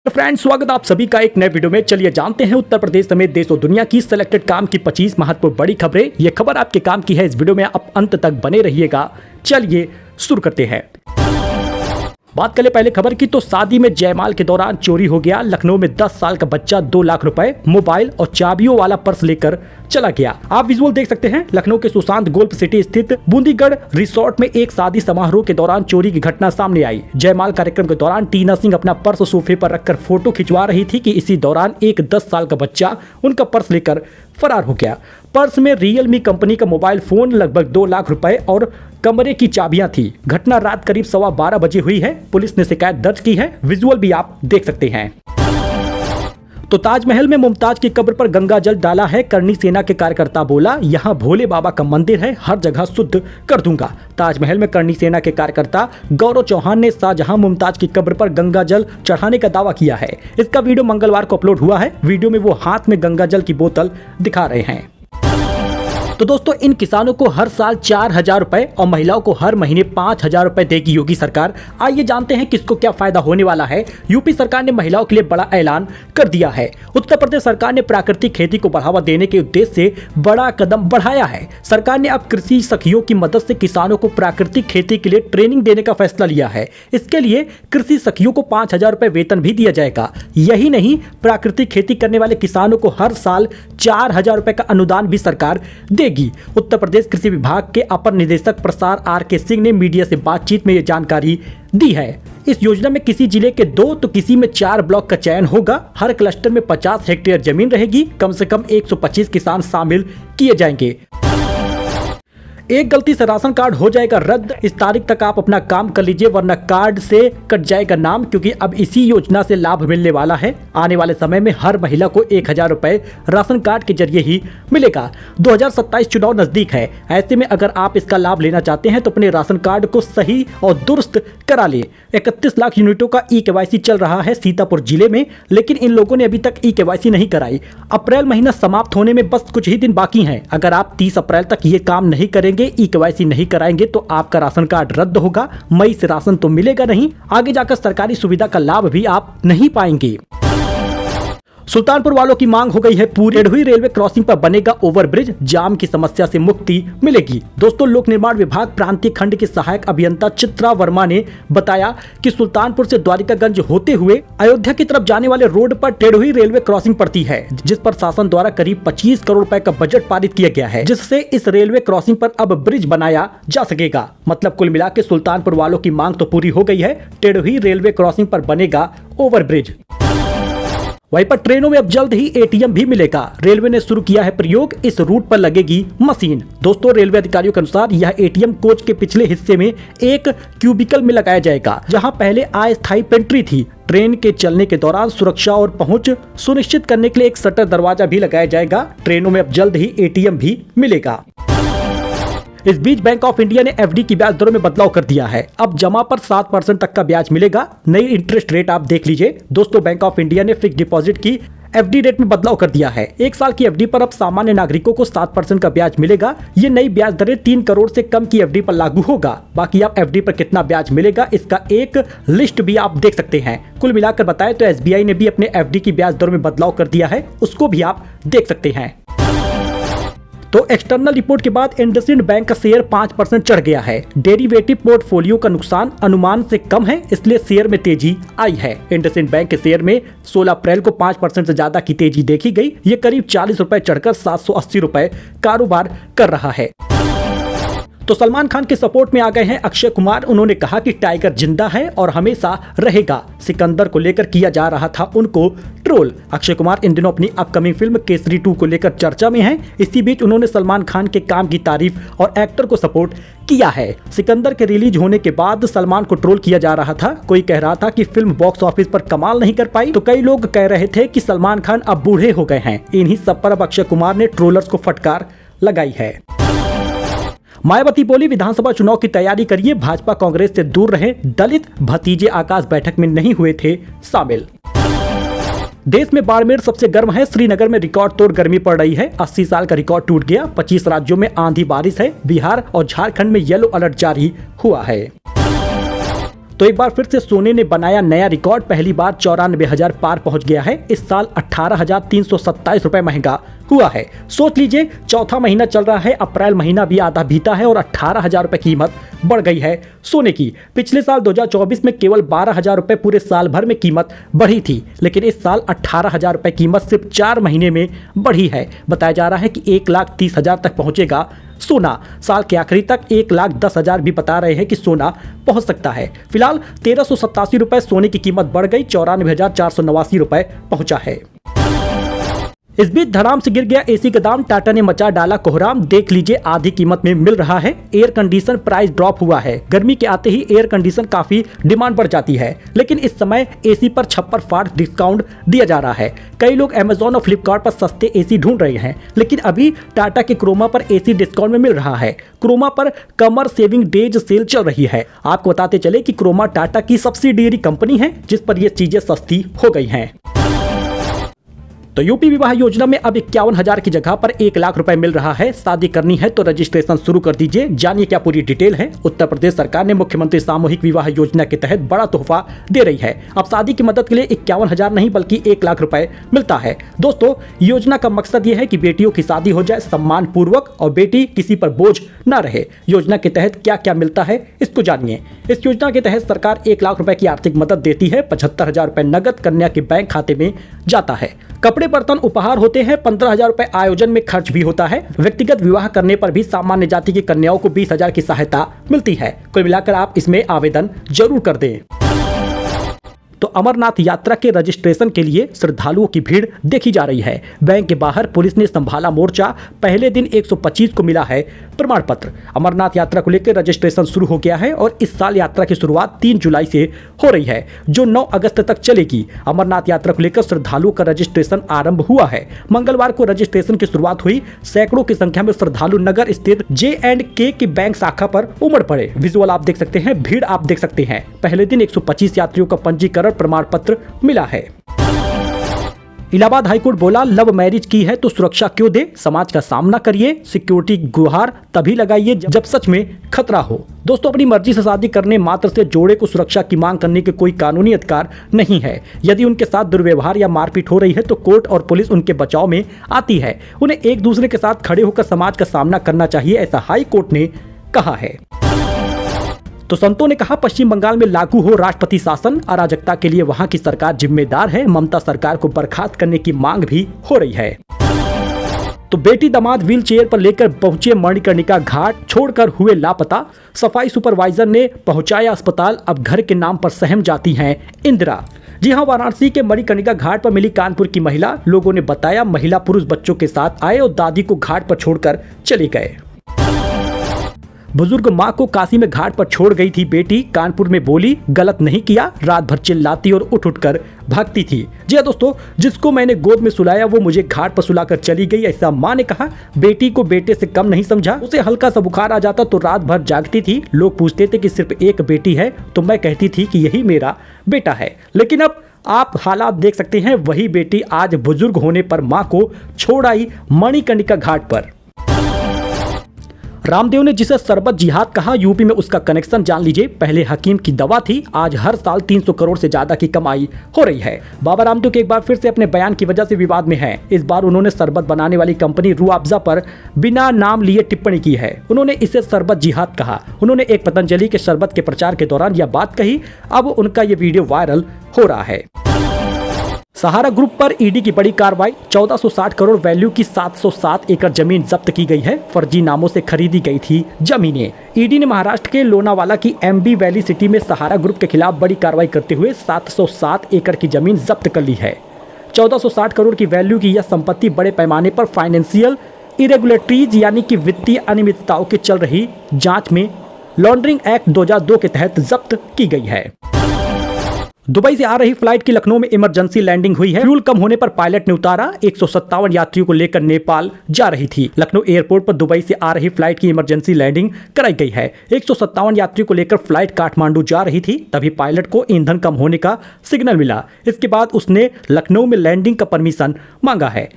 तो फ्रेंड्स, स्वागत आप सभी का एक नए वीडियो में। चलिए जानते हैं उत्तर प्रदेश समेत देश और दुनिया की सिलेक्टेड काम की 25 महत्वपूर्ण बड़ी खबरें। ये खबर आपके काम की है, इस वीडियो में आप अंत तक बने रहिएगा। चलिए शुरू करते हैं। बात करें पहले खबर की, तो शादी में जयमाल के दौरान चोरी हो गया। लखनऊ में 10 साल का बच्चा 2 लाख रुपए, मोबाइल और चाबियों वाला पर्स लेकर चला गया। आप विजुअल देख सकते हैं। लखनऊ के सुशांत गोल्फ सिटी स्थित बूंदीगढ़ रिसोर्ट में एक शादी समारोह के दौरान चोरी की घटना सामने आई। जयमाल कार्यक्रम के दौरान टीना सिंह अपना पर्स सोफे पर रखकर फोटो खिंचवा रही थी कि इसी दौरान एक 10 साल का बच्चा उनका पर्स लेकर फरार हो गया। पर्स में रियलमी कंपनी का मोबाइल फोन, लगभग 2 लाख रुपए और कमरे की चाबियां थी। घटना रात करीब 12:15 बजे हुई है। पुलिस ने शिकायत दर्ज की है। विजुअल भी आप देख सकते हैं। तो ताजमहल में मुमताज की कब्र पर गंगा जल डाला है। करनी सेना के कार्यकर्ता बोला, यहां भोले बाबा का मंदिर है, हर जगह शुद्ध कर दूंगा। ताजमहल में करनी सेना के कार्यकर्ता गौरव चौहान ने शाहजहां मुमताज की कब्र पर गंगा जल चढ़ाने का दावा किया है। इसका वीडियो मंगलवार को अपलोड हुआ है। वीडियो में वो हाथ में गंगा जल की बोतल दिखा रहे हैं। तो दोस्तों, इन किसानों को हर साल 4,000 रुपए और महिलाओं को हर महीने 5,000 रुपए देगी योगी सरकार। आइए जानते हैं किसको क्या फायदा होने वाला है। यूपी सरकार ने महिलाओं के लिए बड़ा ऐलान कर दिया है। उत्तर प्रदेश सरकार ने प्राकृतिक खेती को बढ़ावा देने के उद्देश्य से बड़ा कदम बढ़ाया है। सरकार ने अब कृषि सखियों की मदद से किसानों को प्राकृतिक खेती के लिए ट्रेनिंग देने का फैसला लिया है। इसके लिए कृषि सखियों को 5,000 रुपए वेतन भी दिया जाएगा। यही नहीं, प्राकृतिक खेती करने वाले किसानों को हर साल 4,000 रुपए का अनुदान भी सरकार देगी। उत्तर प्रदेश कृषि विभाग के अपर निदेशक प्रसार आर.के. सिंह ने मीडिया से बातचीत में यह जानकारी दी है। इस योजना में किसी जिले के 2 तो किसी में 4 ब्लॉक का चयन होगा। हर क्लस्टर में 50 हेक्टेयर जमीन रहेगी। कम से कम 125 किसान शामिल किए जाएंगे। एक गलती से राशन कार्ड हो जाएगा रद्द। इस तारीख तक आप अपना काम कर लीजिए, वरना कार्ड से कट जाएगा नाम, क्योंकि अब इसी योजना से लाभ मिलने वाला है। आने वाले समय में हर महिला को 1,000 रुपए राशन कार्ड के जरिए ही मिलेगा। 2027 चुनाव नजदीक है। ऐसे में अगर आप इसका लाभ लेना चाहते हैं तो अपने राशन कार्ड को सही और दुरुस्त करा ले। 31 लाख यूनिटों का ई-केवाईसी चल रहा है सीतापुर जिले में, लेकिन इन लोगों ने अभी तक ई-केवाईसी नहीं कराई। अप्रैल महीना समाप्त होने में बस कुछ ही दिन बाकी हैं। अगर आप 30 अप्रैल तक ये काम नहीं करेंगे, ई-केवाईसी नहीं कराएंगे, तो आपका राशन कार्ड रद्द होगा। मई से राशन तो मिलेगा नहीं, आगे जाकर सरकारी सुविधा का लाभ भी आप नहीं पाएंगे। सुल्तानपुर वालों की मांग हो गई है पूरी। टेढ़ुई रेलवे क्रॉसिंग पर बनेगा ओवरब्रिज, जाम की समस्या से मुक्ति मिलेगी। दोस्तों, लोक निर्माण विभाग प्रांतीय खंड के सहायक अभियंता चित्रा वर्मा ने बताया कि सुल्तानपुर से द्वारिकागंज होते हुए अयोध्या की तरफ जाने वाले रोड पर टेढ़ुई रेलवे क्रॉसिंग पड़ती है, जिस पर शासन द्वारा करीब 25 करोड़ रुपए का बजट पारित किया गया है, जिससे इस रेलवे क्रॉसिंग पर अब ब्रिज बनाया जा सकेगा। मतलब कुल मिलाकर सुल्तानपुर वालों की मांग तो पूरी हो गई है। टेढ़ुई रेलवे क्रॉसिंग पर बनेगा ओवरब्रिज। वहीं पर ट्रेनों में अब जल्द ही एटीएम भी मिलेगा। रेलवे ने शुरू किया है प्रयोग, इस रूट पर लगेगी मशीन। दोस्तों, रेलवे अधिकारियों के अनुसार यह एटीएम कोच के पिछले हिस्से में एक क्यूबिकल में लगाया जाएगा, जहां पहले अस्थायी पेंट्री थी। ट्रेन के चलने के दौरान सुरक्षा और पहुंच सुनिश्चित करने के लिए एक शटर दरवाजा भी लगाया जाएगा। ट्रेनों में अब जल्द ही एटीएम भी मिलेगा। इस बीच बैंक ऑफ इंडिया ने एफडी की ब्याज दरों में बदलाव कर दिया है। अब जमा पर 7% तक का ब्याज मिलेगा। नई इंटरेस्ट रेट आप देख लीजिए। दोस्तों, बैंक ऑफ इंडिया ने फिक्स डिपॉजिट की एफडी रेट में बदलाव कर दिया है। 1 साल की एफडी पर अब सामान्य नागरिकों को 7% का ब्याज मिलेगा। ये नई ब्याज दरें 3 करोड़ से कम की एफडी पर लागू होगा। बाकी आप एफडी पर कितना ब्याज मिलेगा, इसका एक लिस्ट भी आप देख सकते हैं। कुल मिलाकर बताएं तो एसबीआई ने भी अपने एफडी की ब्याज दरों में बदलाव कर दिया है, उसको भी आप देख सकते हैं। तो एक्सटर्नल रिपोर्ट के बाद इंडसइंड बैंक का शेयर 5% चढ़ गया है। डेरिवेटिव पोर्टफोलियो का नुकसान अनुमान से कम है, इसलिए शेयर में तेजी आई है। इंडसइंड बैंक के शेयर में 16 अप्रैल को 5% से ज्यादा की तेजी देखी गई। ये करीब 40 रुपए चढ़कर 780 रुपए कारोबार कर रहा है। तो सलमान खान के सपोर्ट में आ गए हैं अक्षय कुमार। उन्होंने कहा कि टाइगर जिंदा है और हमेशा रहेगा। सिकंदर को लेकर किया जा रहा था उनको ट्रोल। अक्षय कुमार इन दिनों अपनी अपकमिंग फिल्म केसरी 2 को लेकर चर्चा में हैं। इसी बीच उन्होंने सलमान खान के काम की तारीफ और एक्टर को सपोर्ट किया है। सिकंदर के रिलीज होने के बाद सलमान को ट्रोल किया जा रहा था। कोई कह रहा था कि फिल्म बॉक्स ऑफिस पर कमाल नहीं कर पाई, तो कई लोग कह रहे थे कि सलमान खान अब बूढ़े हो गए हैं। इन्हीं सब पर अब अक्षय कुमार ने ट्रोलर्स को फटकार लगाई है। मायावती बोली, विधानसभा चुनाव की तैयारी करिए, भाजपा कांग्रेस से दूर रहें। दलित भतीजे आकाश बैठक में नहीं हुए थे शामिल। देश में बाड़मेर सबसे गर्म है। श्रीनगर में रिकॉर्ड तोड़ गर्मी पड़ रही है। 80 साल का रिकॉर्ड टूट गया। 25 राज्यों में आंधी बारिश है। बिहार और झारखंड में येलो अलर्ट जारी हुआ है। तो एक बार फिर से सोने ने बनाया नया रिकॉर्ड, पहली बार 94,000 पार पहुंच गया है। इस साल 18,327 रुपए महंगा हुआ है। सोच लीजिए, चौथा महीना चल रहा है, अप्रैल महीना भी आधा बीता है और 18,000 रुपए कीमत बढ़ गई है सोने की। पिछले साल 2024 में केवल 12,000 रुपए पूरे साल भर में कीमत बढ़ी थी, लेकिन इस साल 18,000 रुपए कीमत सिर्फ 4 महीने में बढ़ी है। बताया जा रहा है कि 1,30,000 तक पहुंचेगा सोना। साल के आखिरी तक 1,10,000 भी बता रहे हैं कि सोना पहुंच सकता है। फिलहाल 1,387 रुपए सोने की कीमत बढ़ गई, 94,489 रुपए पहुंचा है। इस बीच धड़ाम से गिर गया एसी का दाम, टाटा ने मचा डाला कोहराम। देख लीजिए, आधी कीमत में मिल रहा है। एयर कंडीशन प्राइस ड्रॉप हुआ है। गर्मी के आते ही एयर कंडीशन काफी डिमांड बढ़ जाती है, लेकिन इस समय एसी पर छप्पर फाड़ डिस्काउंट दिया जा रहा है। कई लोग अमेजॉन और फ्लिपकार्ट पर सस्ते एसी ढूंढ रहे हैं, लेकिन अभी टाटा के क्रोमा पर एसी डिस्काउंट में मिल रहा है। क्रोमा पर कमर सेविंग डेज सेल चल रही है। आपको बताते चले कि क्रोमा टाटा की सब्सिडियरी कंपनी है, जिस पर ये चीजें सस्ती हो गई हैं। तो यूपी विवाह योजना में अब 51,000 की जगह पर 1,00,000 रुपए मिल रहा है। शादी करनी है तो रजिस्ट्रेशन शुरू कर दीजिए। जानिए क्या पूरी डिटेल है। उत्तर प्रदेश सरकार ने मुख्यमंत्री सामूहिक विवाह योजना के तहत बड़ा तोहफा दे रही है। अब शादी की मदद के लिए 51,000 नहीं बल्कि 1,00,000 रुपए मिलता है। दोस्तों, योजना का मकसद ये है कि बेटियों की शादी हो जाए सम्मान पूर्वक और बेटी किसी पर बोझ न रहे। योजना के तहत क्या क्या मिलता है, इसको जानिए। इस योजना के तहत सरकार 1,00,000 रुपए की आर्थिक मदद देती है। 75,000 रुपए नगद कन्या के बैंक खाते में जाता है। कपड़े बर्तन उपहार होते हैं। 15,000 रुपए आयोजन में खर्च भी होता है। व्यक्तिगत विवाह करने पर भी सामान्य जाति की कन्याओं को 20,000 की सहायता मिलती है। कुल मिलाकर आप इसमें आवेदन जरूर कर दें। तो अमरनाथ यात्रा के रजिस्ट्रेशन के लिए श्रद्धालुओं की भीड़ देखी जा रही है। बैंक के बाहर पुलिस ने संभाला मोर्चा। पहले दिन 125 को मिला है प्रमाण पत्र। अमरनाथ यात्रा को लेकर रजिस्ट्रेशन शुरू हो गया है और इस साल यात्रा की शुरुआत 3 जुलाई से हो रही है, जो 9 अगस्त तक चलेगी। अमरनाथ यात्रा को लेकर श्रद्धालुओं का रजिस्ट्रेशन आरंभ हुआ है। मंगलवार को रजिस्ट्रेशन की शुरुआत हुई। सैकड़ों की संख्या में श्रद्धालु नगर स्थित J&K की बैंक शाखा पर उमड़ पड़े। विजुअल आप देख सकते हैं, भीड़ आप देख सकते हैं। पहले दिन 125 यात्रियों का पंजीकरण प्रमाण पत्र मिला है। इलाहाबाद हाईकोर्ट बोला, लव मैरिज की है तो सुरक्षा क्यों दे, समाज का सामना करिए, सिक्योरिटी गुहार तभी लगाइए जब सच में खतरा हो। दोस्तों, अपनी मर्जी से शादी करने मात्र से जोड़े को सुरक्षा की मांग करने के कोई कानूनी अधिकार नहीं है। यदि उनके साथ दुर्व्यवहार या मारपीट हो रही है तो कोर्ट और पुलिस उनके बचाव में आती है। उन्हें एक दूसरे के साथ खड़े होकर समाज का सामना करना चाहिए, ऐसा हाई कोर्ट ने कहा है। तो संतों ने कहा, पश्चिम बंगाल में लागू हो राष्ट्रपति शासन, अराजकता के लिए वहां की सरकार जिम्मेदार है। ममता सरकार को बर्खास्त करने की मांग भी हो रही है। तो बेटी दामाद व्हील चेयर पर लेकर पहुंचे मणिकर्णिका घाट, छोड़कर हुए लापता। सफाई सुपरवाइजर ने पहुंचाया अस्पताल। अब घर के नाम पर सहम जाती हैं इंदिरा। जी हां, वाराणसी के मणिकर्णिका घाट पर मिली कानपुर की महिला। लोगों ने बताया, महिला पुरुष बच्चों के साथ आए और दादी को घाट पर छोड़कर चले गए। बुजुर्ग मां को काशी में घाट पर छोड़ गई थी बेटी। कानपुर में बोली, गलत नहीं किया। रात भर चिल्लाती और उठ कर भागती थी। जी हां दोस्तों, जिसको मैंने गोद में सुलाया वो मुझे घाट पर सुलाकर चली गई, ऐसा मां ने कहा। बेटी को बेटे से कम नहीं समझा। उसे हल्का सा बुखार आ जाता तो रात भर जागती थी। लोग पूछते थे कि सिर्फ एक बेटी है, तो मैं कहती थी कि यही मेरा बेटा है। लेकिन अब आप हालात देख सकते हैं। वही बेटी आज बुजुर्ग होने पर मां को छोड़ आई मणिकर्णिका घाट पर। रामदेव ने जिसे सरबत जिहाद कहा, यूपी में उसका कनेक्शन जान लीजिए। पहले हकीम की दवा थी, आज हर साल 300 करोड़ से ज्यादा की कमाई हो रही है। बाबा रामदेव के एक बार फिर से अपने बयान की वजह से विवाद में हैं। इस बार उन्होंने शरबत बनाने वाली कंपनी रूह अफ़ज़ा पर बिना नाम लिए टिप्पणी की है। उन्होंने इसे सरबत जिहाद कहा। उन्होंने एक पतंजलि के शरबत के प्रचार के दौरान यह बात कही। अब उनका ये वीडियो वायरल हो रहा है। सहारा ग्रुप पर ईडी की बड़ी कार्रवाई। 1460 करोड़ वैल्यू की 707 एकड़ जमीन जब्त की गई है। फर्जी नामों से खरीदी गई थी जमीनें। ईडी ने महाराष्ट्र के लोनावाला की एमबी वैली सिटी में सहारा ग्रुप के खिलाफ बड़ी कार्रवाई करते हुए 707 एकड़ की जमीन जब्त कर ली है। 1460 करोड़ की वैल्यू की यह संपत्ति बड़े पैमाने पर फाइनेंशियल इरेगुलेटरीज यानी कि वित्तीय अनियमितताओं की चल रही जांच में लॉन्ड्रिंग एक्ट 2002 के तहत जब्त की गई है। दुबई से आ रही फ्लाइट की लखनऊ में इमरजेंसी लैंडिंग हुई है। फ्यूल कम होने पर पायलट ने उतारा। 157 यात्रियों को लेकर नेपाल जा रही थी। लखनऊ एयरपोर्ट पर दुबई से आ रही फ्लाइट की इमरजेंसी लैंडिंग कराई गई है। 157 यात्रियों को लेकर फ्लाइट काठमांडू जा रही थी। तभी पायलट को ईंधन कम होने का सिग्नल मिला। इसके बाद उसने लखनऊ में लैंडिंग का परमिशन मांगा है।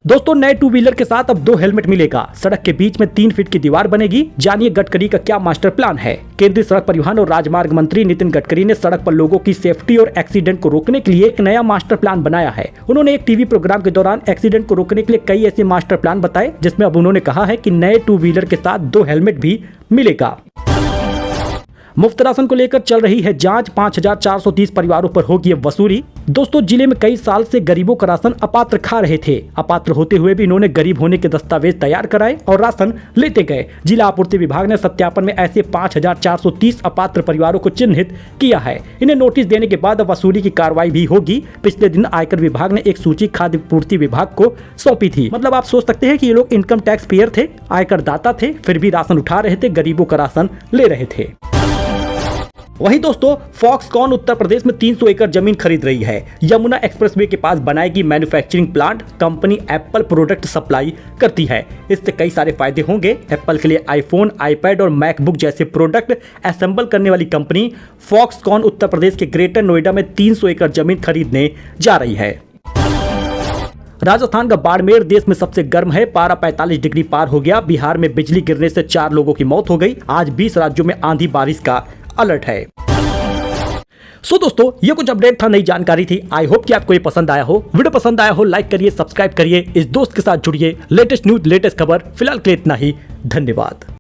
दोस्तों नए टू व्हीलर के साथ अब 2 हेलमेट मिलेगा। सड़क के बीच में 3 फीट की दीवार बनेगी। जानिए गडकरी का क्या मास्टर प्लान है। केंद्रीय सड़क परिवहन और राजमार्ग मंत्री नितिन गडकरी ने सड़क पर लोगों की सेफ्टी और एक्सीडेंट को रोकने के लिए एक नया मास्टर प्लान बनाया है। उन्होंने एक टीवी प्रोग्राम के दौरान एक्सीडेंट को रोकने के लिए कई ऐसे मास्टर प्लान बताए, जिसमें अब उन्होंने कहा है कि नए टू व्हीलर के साथ 2 हेलमेट भी मिलेगा। मुफ्त राशन को लेकर चल रही है जांच। 5430 परिवारों पर होगी अब वसूली। दोस्तों जिले में कई साल से गरीबों का राशन अपात्र खा रहे थे। अपात्र होते हुए भी इन्होंने गरीब होने के दस्तावेज तैयार कराए और राशन लेते गए। जिला आपूर्ति विभाग ने सत्यापन में ऐसे 5430 अपात्र परिवारों को चिन्हित किया है। इन्हें नोटिस देने के बाद अब वसूली की कार्रवाई भी होगी। पिछले दिन आयकर विभाग ने एक सूची खाद्य पूर्ति विभाग को सौंपी थी। मतलब आप सोच सकते हैं कि ये लोग इनकम टैक्स पेयर थे, आयकर दाता थे, फिर भी राशन उठा रहे थे, गरीबों का राशन ले रहे थे। वहीं दोस्तों फॉक्सकॉन उत्तर प्रदेश में 300 एकड़ जमीन खरीद रही है। यमुना एक्सप्रेसवे के पास बनाएगी manufacturing plant. Company Apple product supply करती है। इससे कई सारे फायदे होंगे। एप्पल के लिए आईफोन, आईपैड और मैकबुक जैसे प्रोडक्ट असेंबल करने वाली कंपनी फॉक्सकॉन उत्तर प्रदेश के ग्रेटर नोएडा में 300 एकड़ जमीन खरीदने जा रही है। राजस्थान का बाड़मेर देश में सबसे गर्म है। पारा 45 डिग्री पार हो गया। बिहार में बिजली गिरने से 4 लोगों की मौत हो गई। आज 20 राज्यों में आंधी बारिश का अलर्ट है। सो दोस्तों ये कुछ अपडेट था, नई जानकारी थी। आई होप कि आपको ये पसंद आया हो। वीडियो पसंद आया हो लाइक करिए, सब्सक्राइब करिए, इस दोस्त के साथ जुड़िए। लेटेस्ट न्यूज, लेटेस्ट खबर फिलहाल के लिए इतना ही। धन्यवाद।